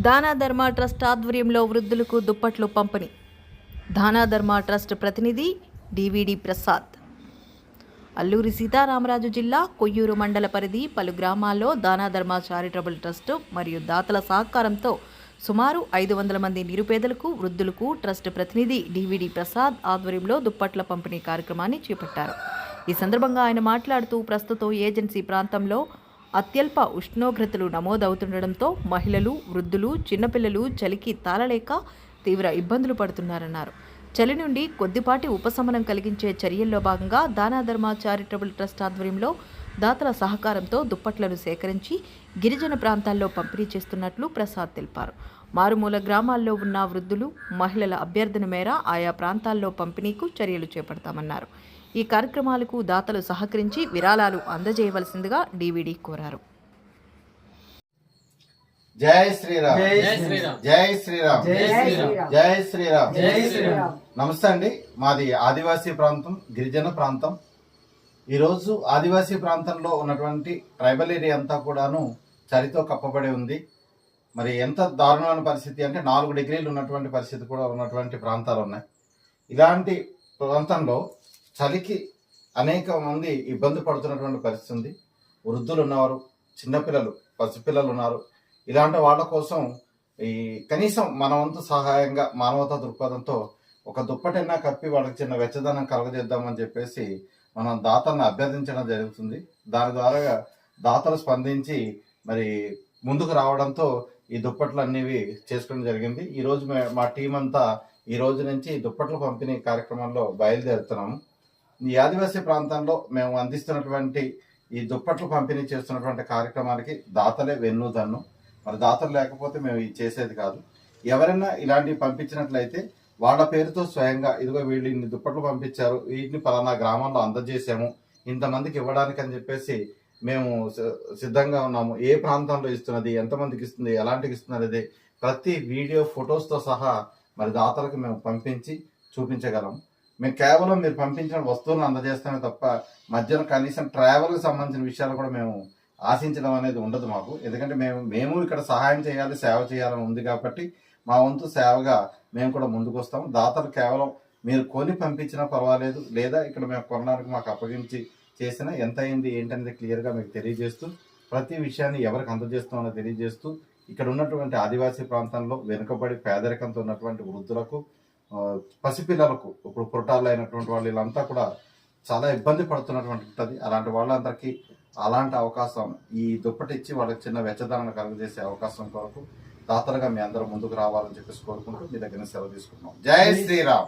దానా ధర్మ ట్రస్ట్ ఆధ్వర్యంలో వృద్ధులకు దుప్పట్లు పంపిణీ. దానా ధర్మ ట్రస్ట్ ప్రతినిధి డివిడి ప్రసాద్. అల్లూరి సీతారామరాజు జిల్లా కొయ్యూరు మండల పరిధి పలు గ్రామాల్లో దానా ధర్మ చారిటబుల్ ట్రస్ట్ మరియు దాతల సహకారంతో సుమారు 500 మంది నిరుపేదలకు, వృద్ధులకు ట్రస్ట్ ప్రతినిధి డివిడి ప్రసాద్ ఆధ్వర్యంలో దుప్పట్ల పంపిణీ కార్యక్రమాన్ని చేపట్టారు. ఈ సందర్భంగా ఆయన మాట్లాడుతూ, ప్రస్తుతం ఏజెన్సీ ప్రాంతంలో అత్యల్ప ఉష్ణోగ్రతలు నమోదవుతుండడంతో మహిళలు, వృద్ధులు, చిన్నపిల్లలు చలికి తాళలేక తీవ్ర ఇబ్బందులు పడుతున్నారన్నారు. చలి నుండి కొద్దిపాటి ఉపశమనం కలిగించే చర్యల్లో భాగంగా దానా ధర్మ చారిటబుల్ ట్రస్ట్ ఆధ్వర్యంలో దాతల సహకారంతో దుప్పట్లను సేకరించి గిరిజన ప్రాంతాల్లో పంపిణీ చేస్తున్నట్లు ప్రసాద్ తెలిపారు. మారుమూల గ్రామాల్లో ఉన్న వృద్ధులు, మహిళల అభ్యర్థన మేర ఆయా ప్రాంతాల్లో పంపిణీకు చర్యలు చేపడతామన్నారు. ఈ కార్యక్రమాలకు దాతలు సహకరించి విరాళాలు అందజేయవలసిందిగా డివిడి కోరారు. జై శ్రీరామ్, జై శ్రీరామ్, జై శ్రీరామ్, జై శ్రీరామ్, జై శ్రీరామ్. నమస్తే అండి. మాది ఆదివాసీ ప్రాంతం, గిరిజన ప్రాంతం. ఈరోజు ఆదివాసీ ప్రాంతంలో ఉన్నటువంటి ట్రైబల్ ఏరియా అంతా కూడాను చలితో కప్పబడి ఉంది. మరి ఎంత దారుణమైన పరిస్థితి అంటే 4 డిగ్రీలు ఉన్నటువంటి పరిస్థితి కూడా ఉన్నటువంటి ప్రాంతాలు ఉన్నాయి. ఇలాంటి ప్రాంతంలో చలికి అనేక మంది ఇబ్బంది పడుతున్నటువంటి పరిస్థితి ఉంది. వృద్ధులు ఉన్నారు, చిన్నపిల్లలు, పసిపిల్లలు ఉన్నారు. ఇలాంటి వాళ్ళ కోసం ఈ కనీసం మన వంతు సహాయంగా మానవతా దృక్పథంతో ఒక దుప్పటైనా కప్పి వాళ్ళకి చిన్న వెచ్చదనం కలగజేద్దామని చెప్పేసి మనం దాతలను అభ్యర్థించడం జరుగుతుంది. దాని ద్వారా దాతలు స్పందించి మరి ముందుకు రావడంతో ఈ దుప్పట్లు అనేవి చేసుకోవడం జరిగింది. ఈరోజు మా టీం అంతా ఈ రోజు నుంచి దుప్పట్ల పంపిణీ కార్యక్రమంలో బయలుదేరుతున్నాము. ఈ ఆదివాసీ ప్రాంతంలో మేము అందిస్తున్నటువంటి ఈ దుప్పట్లు పంపిణీ చేస్తున్నటువంటి కార్యక్రమానికి దాతలే వెన్నుదన్ను. మరి దాతలు లేకపోతే మేము ఇది చేసేది కాదు. ఎవరైనా ఇలాంటివి పంపించినట్లయితే వాళ్ళ పేరుతో స్వయంగా ఇదిగో వీళ్ళు ఇన్ని దుప్పట్లు పంపించారు, వీటిని పలానా గ్రామంలో అందజేసాము, ఇంతమందికి ఇవ్వడానికి అని చెప్పేసి మేము సిద్ధంగా ఉన్నాము. ఏ ప్రాంతంలో ఇస్తున్నది, ఎంతమందికి ఇస్తుంది, ఎలాంటికి ఇస్తుంది అనేది ప్రతి వీడియో ఫొటోస్తో సహా మరి దాతలకు మేము పంపించి చూపించగలము. మేము కేవలం మీరు పంపించిన వస్తువులను అందజేస్తామే తప్ప మధ్యలో కనీసం ట్రావెల్కి సంబంధించిన విషయాలు కూడా మేము ఆశించడం అనేది ఉండదు మాకు. ఎందుకంటే మేము ఇక్కడ సహాయం చేయాలి, సేవ చేయాలని ఉంది కాబట్టి మా వంతు సేవగా మేము కూడా ముందుకు వస్తాము. దాతలు కేవలం మీరు కొని పంపించినా పర్వాలేదు, లేదా ఇక్కడ మేము కొనడానికి మాకు అప్పగించి చేసినా ఎంత అయింది ఏంటనేది క్లియర్గా మీకు తెలియజేస్తూ, ప్రతి విషయాన్ని ఎవరికి అందజేస్తామో తెలియజేస్తూ, ఇక్కడ ఉన్నటువంటి ఆదివాసీ ప్రాంతంలో వెనుకబడి పేదరికంతో ఉన్నటువంటి వృద్ధులకు, పసిపిల్లలకు, ఇప్పుడు పురటాలు అయినటువంటి వాళ్ళు వీళ్ళంతా కూడా చాలా ఇబ్బంది పడుతున్నటువంటి ఉంటుంది. అలాంటి వాళ్ళందరికీ అలాంటి అవకాశం ఈ దుప్పటి ఇచ్చి వాళ్ళకి చిన్న వెచ్చదనాన్ని కలుగజేసే అవకాశం కొరకు దాతలుగా మీ అందరూ ముందుకు రావాలని చెప్పేసి కోరుకుంటూ మీ దగ్గర సెలవు తీసుకుంటున్నాం. జై శ్రీరామ్.